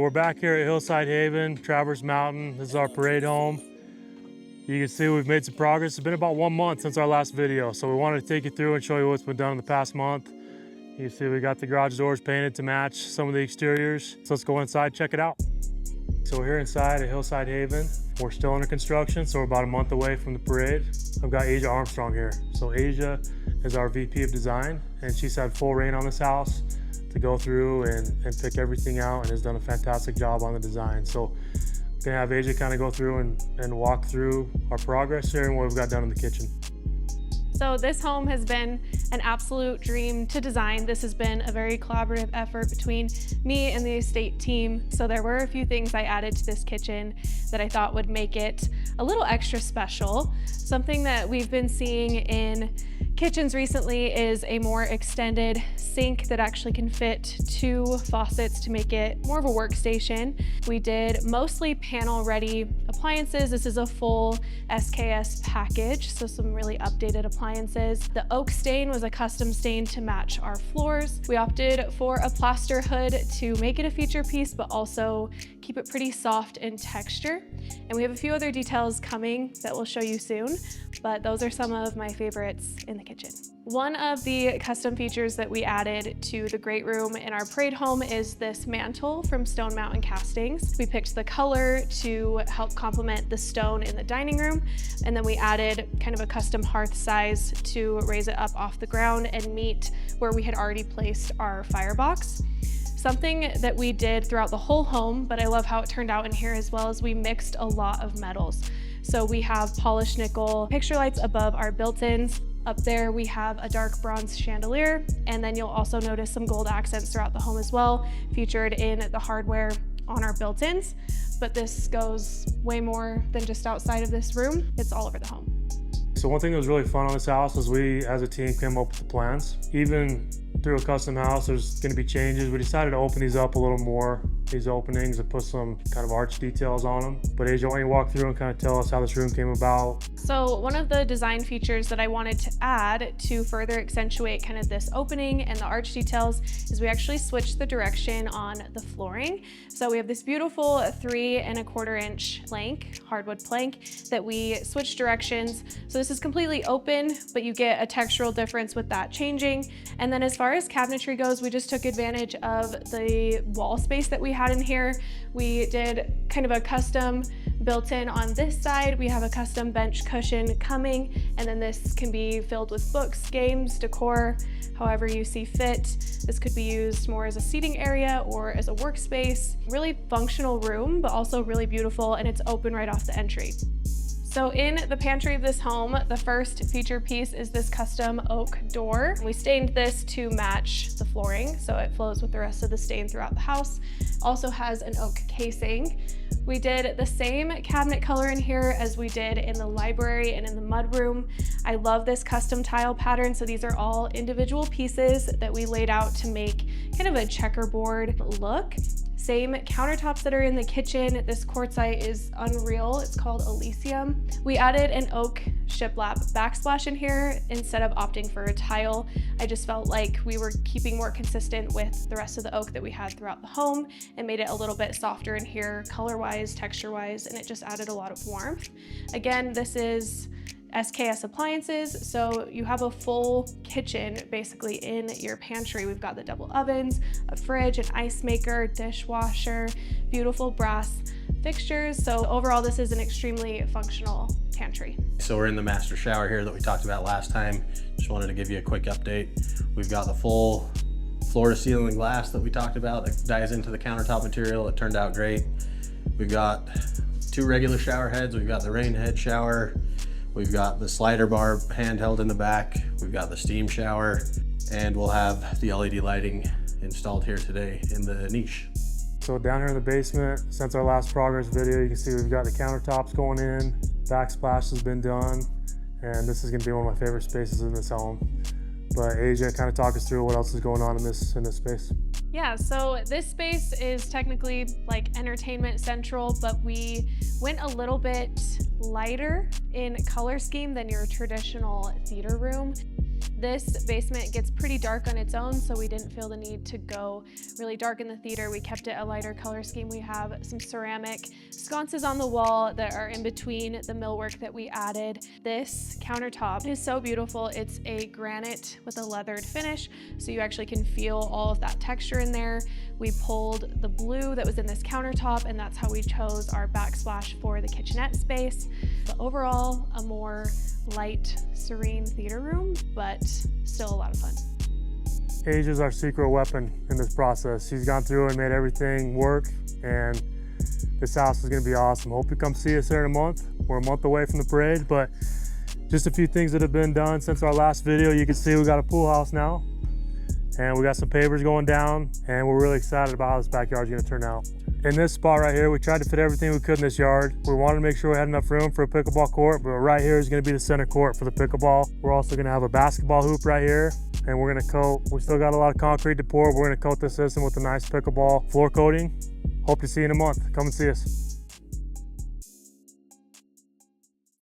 We're back here at Hillside Haven, Traverse Mountain. This is our parade home. You can see we've made some progress. It's been about 1 month since our last video, so we wanted to take you through and show you what's been done in the past month. You can see we got the garage doors painted to match some of the exteriors. So let's go inside, check it out. So we're here inside at Hillside Haven. We're still under construction, so we're about a month away from the parade. I've got Aajah Armstrong here. So Aajah is our VP of design, and she's had full reign on this house to go through and pick everything out, and has done a fantastic job on the design. So I'm gonna have Aajah kind of go through and walk through our progress here and what we've got done in the kitchen. So this home has been an absolute dream to design. This has been a very collaborative effort between me and the estate team. So there were a few things I added to this kitchen that I thought would make it a little extra special. Something that we've been seeing in kitchens recently is a more extended sink that actually can fit 2 faucets to make it more of a workstation. We did mostly panel ready appliances. This is a full SKS package, so some really updated appliances. The oak stain was a custom stain to match our floors. We opted for a plaster hood to make it a feature piece, but also keep it pretty soft in texture. And we have a few other details coming that we'll show you soon, but those are some of my favorites in the kitchen. One of the custom features that we added to the great room in our parade home is this mantle from Stone Mountain Castings. We picked the color to help complement the stone in the dining room, and then we added kind of a custom hearth size to raise it up off the ground and meet where we had already placed our firebox. Something that we did throughout the whole home, but I love how it turned out in here as well, is we mixed a lot of metals. So we have polished nickel picture lights above our built-ins. Up there we have a dark bronze chandelier, and then you'll also notice some gold accents throughout the home as well, featured in the hardware on our built-ins. But this goes way more than just outside of this room. It's all over the home. So one thing that was really fun on this house is we, as a team, came up with the plans. Even through a custom house, there's gonna be changes. We decided to open these up a little more, these openings, and put some kind of arch details on them. But Aajah, why don't you walk through and kind of tell us how this room came about? So one of the design features that I wanted to add to further accentuate kind of this opening and the arch details is we actually switched the direction on the flooring. So we have this beautiful 3 1/4 inch plank, hardwood plank, that we switched directions. So this is completely open, but you get a textural difference with that changing. And then as far as cabinetry goes, we just took advantage of the wall space that we had in here. We did kind of a custom built-in on this side. We have a custom bench cushion coming, and then this can be filled with books, games, decor, however you see fit. This could be used more as a seating area or as a workspace. Really functional room, but also really beautiful, and it's open right off the entry. So in the pantry of this home, the first feature piece is this custom oak door. We stained this to match the flooring, so it flows with the rest of the stain throughout the house. Also has an oak casing. We did the same cabinet color in here as we did in the library and in the mudroom. I love this custom tile pattern, so these are all individual pieces that we laid out to make kind of a checkerboard look. Same countertops that are in the kitchen. This quartzite is unreal. It's called Elysium. We added an oak shiplap backsplash in here instead of opting for a tile. I just felt like we were keeping more consistent with the rest of the oak that we had throughout the home and made it a little bit softer in here, color-wise, texture-wise, and it just added a lot of warmth. Again, this is SKS appliances, so you have a full kitchen basically in your pantry. We've got the double ovens, a fridge, an ice maker, dishwasher, beautiful brass fixtures. So overall, this is an extremely functional pantry. So we're in the master shower here that we talked about last time. Just wanted to give you a quick update. We've got the full floor to ceiling glass that we talked about that dies into the countertop material. It turned out great. We've got 2 regular shower heads. We've got the rain head shower. We've got the slider bar handheld in the back. We've got the steam shower, and we'll have the LED lighting installed here today in the niche. So down here in the basement, since our last progress video, you can see we've got the countertops going in, backsplash has been done, and this is gonna be one of my favorite spaces in this home. But Aajah, kind of talk us through what else is going on in this space. Yeah, so this space is technically like entertainment central, but we went a little bit lighter in color scheme than your traditional theater room. This basement gets pretty dark on its own, so we didn't feel the need to go really dark in the theater. We kept it a lighter color scheme. We have some ceramic sconces on the wall that are in between the millwork that we added. This countertop is so beautiful. It's a granite with a leathered finish, so you actually can feel all of that texture in there. We pulled the blue that was in this countertop, and that's how we chose our backsplash for the kitchenette space. But overall, a more light, serene theater room, but still a lot of fun. Aajah is our secret weapon in this process. She's gone through and made everything work, and this house is gonna be awesome. Hope you come see us here in a month. We're a month away from the parade, but just a few things that have been done since our last video. You can see we got a pool house now, and we got some pavers going down, and we're really excited about how this backyard is gonna turn out. In this spot right here, we tried to fit everything we could in this yard. We wanted to make sure we had enough room for a pickleball court, but right here is gonna be the center court for the pickleball. We're also gonna have a basketball hoop right here, and we're gonna coat, we still got a lot of concrete to pour. We're gonna coat this system with a nice pickleball floor coating. Hope to see you in a month. Come and see us.